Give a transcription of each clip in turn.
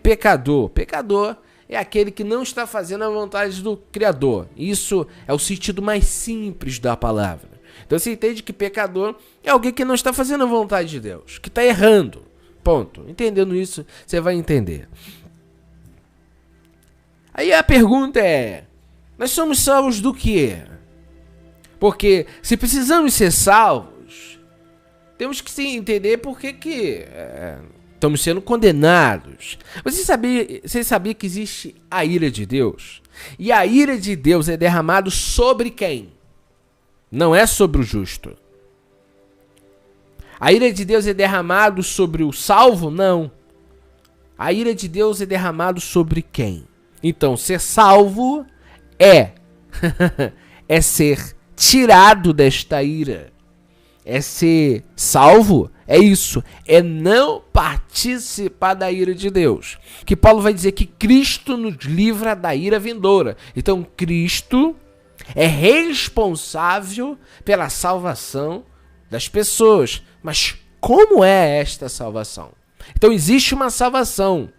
pecador? Pecador é aquele que não está fazendo a vontade do Criador. Isso é o sentido mais simples da palavra. Então você entende que pecador é alguém que não está fazendo a vontade de Deus, que está errando. Ponto. Entendendo isso, você vai entender. Aí a pergunta é: nós somos salvos do quê? Porque se precisamos ser salvos, temos que entender por que estamos sendo condenados. Você sabia que existe a ira de Deus? E a ira de Deus é derramada sobre quem? Não é sobre o justo. A ira de Deus é derramada sobre o salvo? Não. A ira de Deus é derramada sobre quem? Então, ser salvo é ser tirado desta ira. É ser salvo, é isso. É não participar da ira de Deus. Que Paulo vai dizer que Cristo nos livra da ira vindoura. Então, Cristo é responsável pela salvação das pessoas. Mas como é esta salvação? Então existe uma salvação.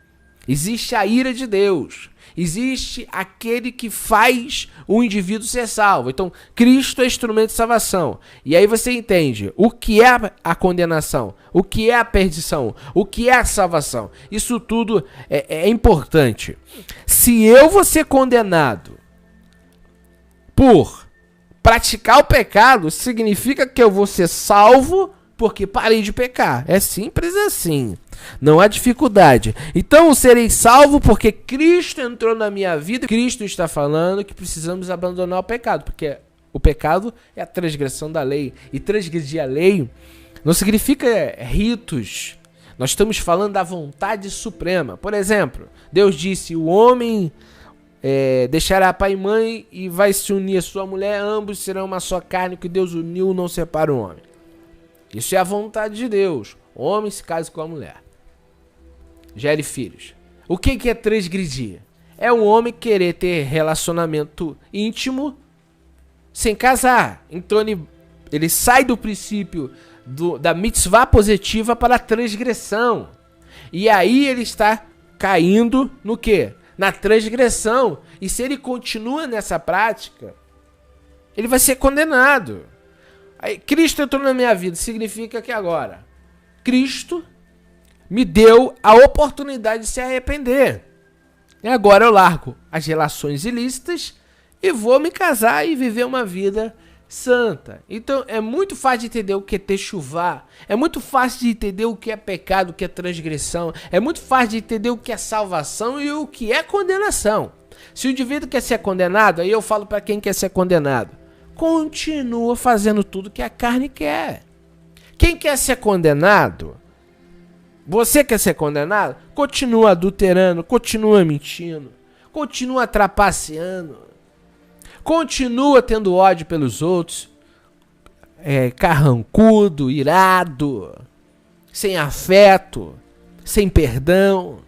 Existe a ira de Deus. Existe aquele que faz o indivíduo ser salvo. Então Cristo é instrumento de salvação. E aí você entende o que é a condenação, o que é a perdição, o que é a salvação. Isso tudo é importante. Se eu vou ser condenado por praticar o pecado, significa que eu vou ser salvo porque parei de pecar. É simples assim. Não há dificuldade. Então eu serei salvo porque Cristo entrou na minha vida. Cristo está falando que precisamos abandonar o pecado, porque o pecado é a transgressão da lei. E transgredir a lei não significa ritos. Nós estamos falando da vontade suprema. Por exemplo, Deus disse: o homem deixará pai e mãe e vai se unir a sua mulher, ambos serão uma só carne, que Deus uniu, não separa o homem. Isso é a vontade de Deus. O homem se casa com a mulher, gere filhos. O que é transgredir? É um homem querer ter relacionamento íntimo sem casar. Então ele sai do princípio da mitzvah positiva para a transgressão. E aí ele está caindo no quê? Na transgressão. E se ele continua nessa prática, ele vai ser condenado. Aí, Cristo entrou na minha vida, significa que agora Cristo me deu a oportunidade de se arrepender. E agora eu largo as relações ilícitas e vou me casar e viver uma vida santa. Então é muito fácil de entender o que é techuvá, é muito fácil de entender o que é pecado, o que é transgressão, é muito fácil de entender o que é salvação e o que é condenação. Se o indivíduo quer ser condenado, aí eu falo para quem quer ser condenado: continua fazendo tudo que a carne quer. Quem quer ser condenado? Você quer ser condenado? Continua adulterando, continua mentindo, continua trapaceando, continua tendo ódio pelos outros, carrancudo, irado, sem afeto, sem perdão.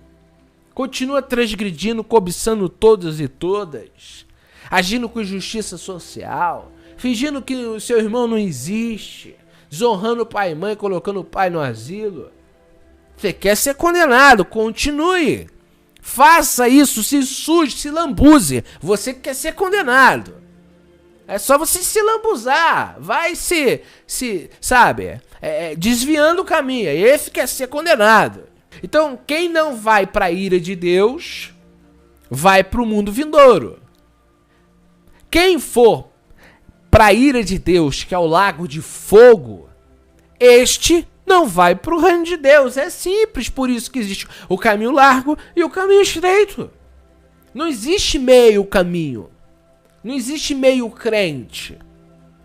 Continua transgredindo, cobiçando todos e todas, agindo com injustiça social, fingindo que o seu irmão não existe, desonrando o pai e mãe, colocando o pai no asilo. Você quer ser condenado? Continue. Faça isso, se suje, se lambuze. Você quer ser condenado. É só você se lambuzar. Vai desviando o caminho. Esse quer ser condenado. Então, quem não vai para a ira de Deus, vai para o mundo vindouro. Quem for para a ira de Deus, que é o lago de fogo, este não vai para o reino de Deus. É simples, por isso que existe o caminho largo e o caminho estreito. Não existe meio caminho. Não existe meio crente.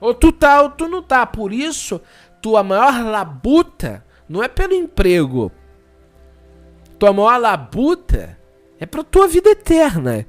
Ou tu tá ou tu não tá. Por isso, tua maior labuta não é pelo emprego. Tua maior labuta é para tua vida eterna.